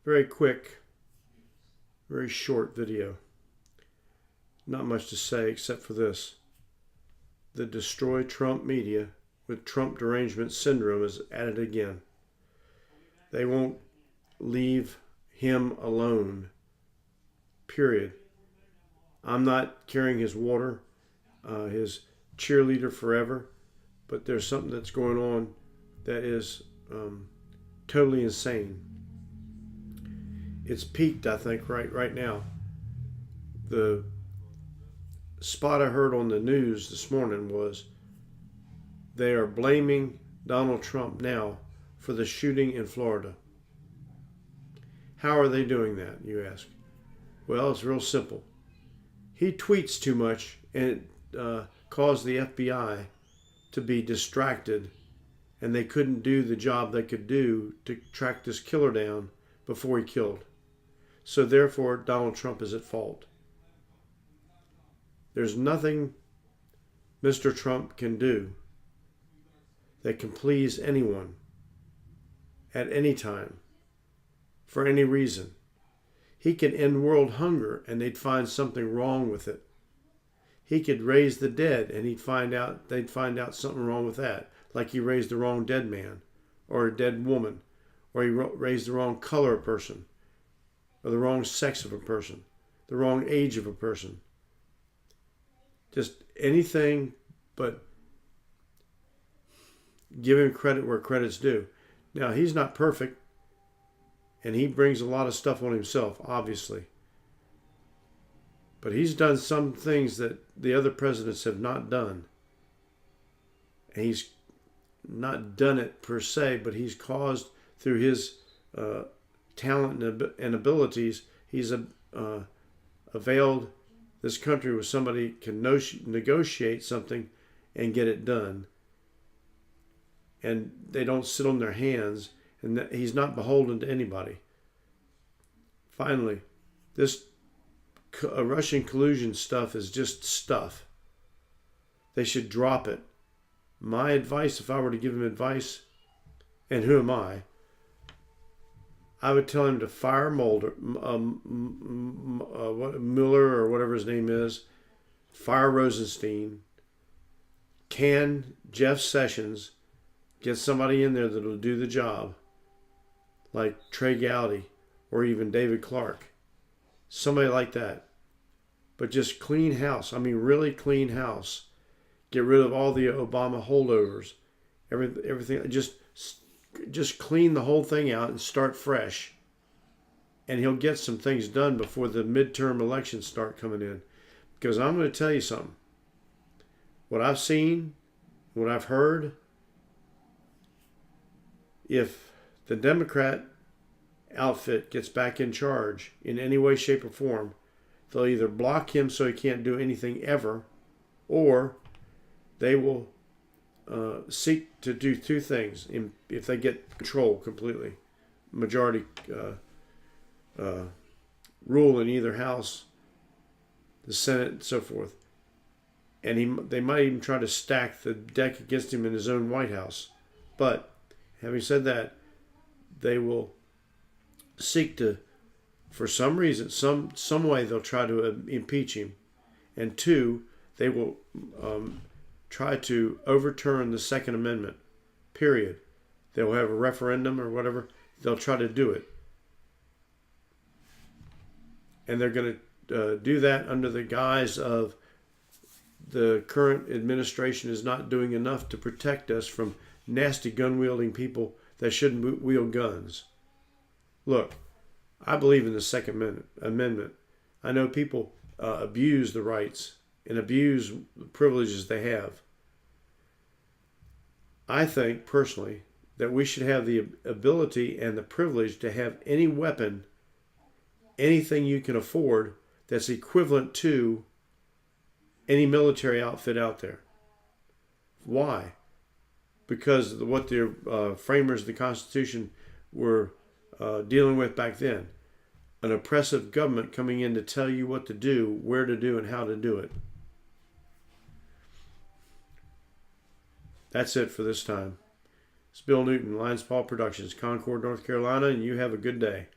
Very quick, very short video. Not much to say except for this. The Destroy Trump media with Trump derangement syndrome is at it again. They won't leave him alone. Period. I'm not carrying his water, his cheerleader forever, but there's something that's going on that is totally insane. It's peaked, I think, right now. The spot I heard on the news this morning was they are blaming Donald Trump now for the shooting in Florida. How are they doing that, you ask? Well, it's real simple. He tweets too much, and it caused the FBI to be distracted, and they couldn't do the job they could do to track this killer down before he killed. So therefore, Donald Trump is at fault. There's nothing Mr. Trump can do that can please anyone at any time for any reason. He could end world hunger and they'd find something wrong with it. He could raise the dead and they'd find out something wrong with that, like he raised the wrong dead man or a dead woman, or he raised the wrong color of person, or the wrong sex of a person, the wrong age of a person. Just anything but give him credit where credit's due. Now, he's not perfect, and he brings a lot of stuff on himself, obviously. But he's done some things that the other presidents have not done. And he's not done it per se, but he's caused, through his talent and abilities, he's availed this country where somebody can negotiate something and get it done. And they don't sit on their hands, and he's not beholden to anybody. Finally, this Russian collusion stuff is just stuff. They should drop it. My advice, if I were to give him advice, and who am I would tell him to fire Mueller or whatever his name is, fire Rosenstein, can Jeff Sessions, get somebody in there that'll do the job, like Trey Gowdy or even David Clark, somebody like that. But just clean house. I mean, really clean house. Get rid of all the Obama holdovers, everything. Just clean the whole thing out and start fresh. And he'll get some things done before the midterm elections start coming in. Because I'm going to tell you something. What I've seen, what I've heard, if the Democrat outfit gets back in charge in any way, shape, or form, they'll either block him so he can't do anything ever, or they will seek to do two things if they get control completely, majority rule in either house, the Senate, and so forth. And they might even try to stack the deck against him in his own White House. But having said that, they will seek to, for some reason, some way, they'll try to impeach him. And two, they will try to overturn the Second Amendment, period. They'll have a referendum or whatever. They'll try to do it. And they're going to do that under the guise of the current administration is not doing enough to protect us from nasty gun-wielding people that shouldn't wield guns. Look, I believe in the Second Amendment. I know people abuse the rights and abuse the privileges they have. I think, personally, that we should have the ability and the privilege to have any weapon, anything you can afford, that's equivalent to any military outfit out there. Why? Because what the framers of the Constitution were dealing with back then. An oppressive government coming in to tell you what to do, where to do, and how to do it. That's it for this time. It's Bill Newton, Lions Paw Productions, Concord, North Carolina, and you have a good day.